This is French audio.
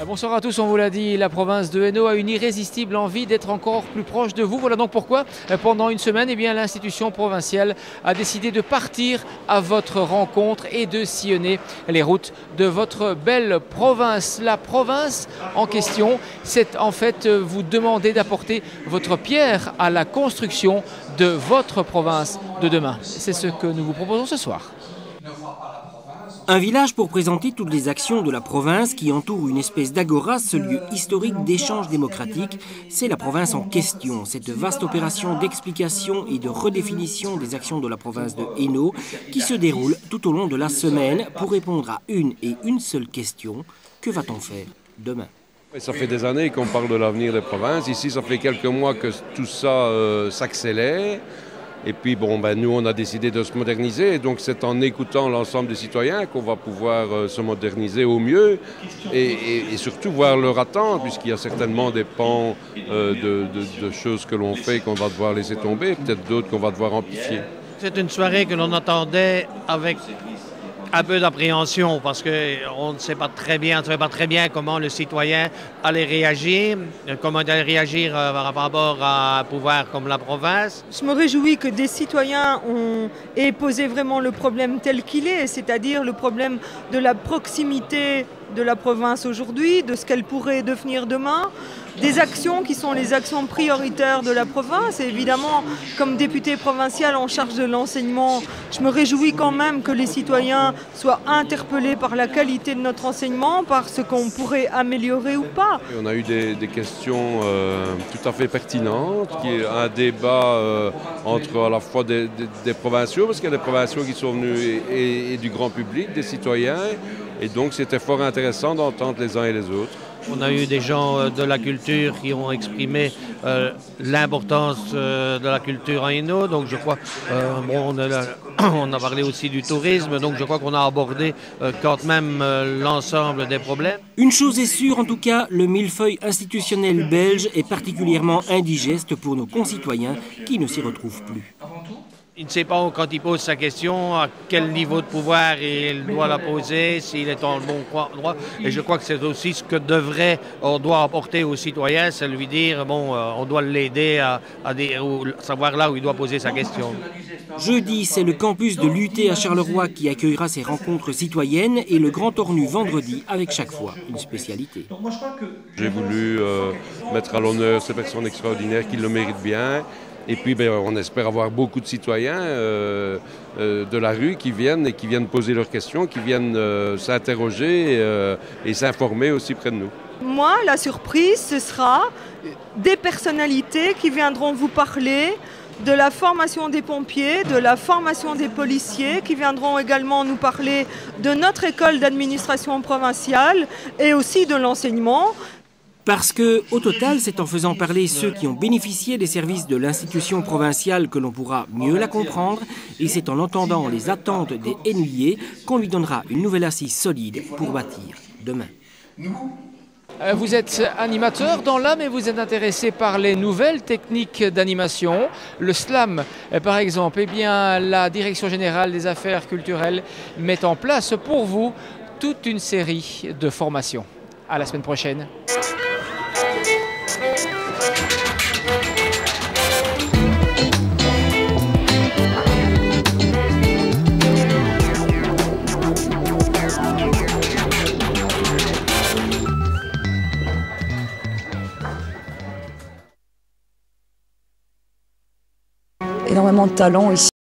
Bonsoir à tous, on vous l'a dit, la province de Hainaut a une irrésistible envie d'être encore plus proche de vous. Voilà donc pourquoi, pendant une semaine, l'institution provinciale a décidé de partir à votre rencontre et de sillonner les routes de votre belle province. La province en question, c'est en fait vous demander d'apporter votre pierre à la construction de votre province de demain. C'est ce que nous vous proposons ce soir. Un village pour présenter toutes les actions de la province qui entoure une espèce d'agora, ce lieu historique d'échange démocratique. C'est la province en question, cette vaste opération d'explication et de redéfinition des actions de la province de Hainaut qui se déroule tout au long de la semaine pour répondre à une et une seule question. Que va-t-on faire demain ? Ça fait des années qu'on parle de l'avenir des provinces. Ici, ça fait quelques mois que tout ça s'accélère. Et puis, nous, on a décidé de se moderniser. Et donc, c'est en écoutant l'ensemble des citoyens qu'on va pouvoir se moderniser au mieux et surtout voir leur attente, puisqu'il y a certainement des pans de choses que l'on fait qu'on va devoir laisser tomber, peut-être d'autres qu'on va devoir amplifier. C'est une soirée que l'on attendait avec un peu d'appréhension parce qu'on ne savait pas très bien comment le citoyen allait réagir, comment il allait réagir par rapport à un pouvoir comme la province. Je me réjouis que des citoyens aient posé vraiment le problème tel qu'il est, c'est-à-dire le problème de la proximité de la province aujourd'hui, de ce qu'elle pourrait devenir demain, des actions qui sont les actions prioritaires de la province. Et évidemment, comme député provincial en charge de l'enseignement, je me réjouis quand même que les citoyens soient interpellés par la qualité de notre enseignement, par ce qu'on pourrait améliorer ou pas. On a eu des questions tout à fait pertinentes, qui est un débat entre à la fois des provinciaux, parce qu'il y a des provinciaux qui sont venus et du grand public, des citoyens. Et donc c'était fort intéressant d'entendre les uns et les autres. On a eu des gens de la culture qui ont exprimé l'importance de la culture en Hainaut. Donc je crois, on a parlé aussi du tourisme, donc je crois qu'on a abordé quand même l'ensemble des problèmes. Une chose est sûre en tout cas, le millefeuille institutionnel belge est particulièrement indigeste pour nos concitoyens qui ne s'y retrouvent plus. Il ne sait pas quand il pose sa question à quel niveau de pouvoir il doit la poser, s'il est en bon endroit. Et je crois que c'est aussi ce que on doit apporter aux citoyens, c'est lui dire, on doit l'aider à savoir là où il doit poser sa question. Jeudi, c'est le campus de l'UT à Charleroi qui accueillera ces rencontres citoyennes et le Grand Ornu vendredi avec chaque fois une spécialité. J'ai voulu mettre à l'honneur ces personnes extraordinaires qui le méritent bien. Et puis, on espère avoir beaucoup de citoyens de la rue qui viennent poser leurs questions, qui viennent s'interroger et s'informer aussi près de nous. Moi, la surprise, ce sera des personnalités qui viendront vous parler de la formation des pompiers, de la formation des policiers, qui viendront également nous parler de notre école d'administration provinciale et aussi de l'enseignement. Parce que, au total, c'est en faisant parler ceux qui ont bénéficié des services de l'institution provinciale que l'on pourra mieux la comprendre, et c'est en entendant les attentes des Hainouiers qu'on lui donnera une nouvelle assise solide pour bâtir demain. Vous êtes animateur dans l'âme et vous êtes intéressé par les nouvelles techniques d'animation. Le slam, par exemple, la Direction générale des affaires culturelles met en place pour vous toute une série de formations. À la semaine prochaine. Énormément de talent ici.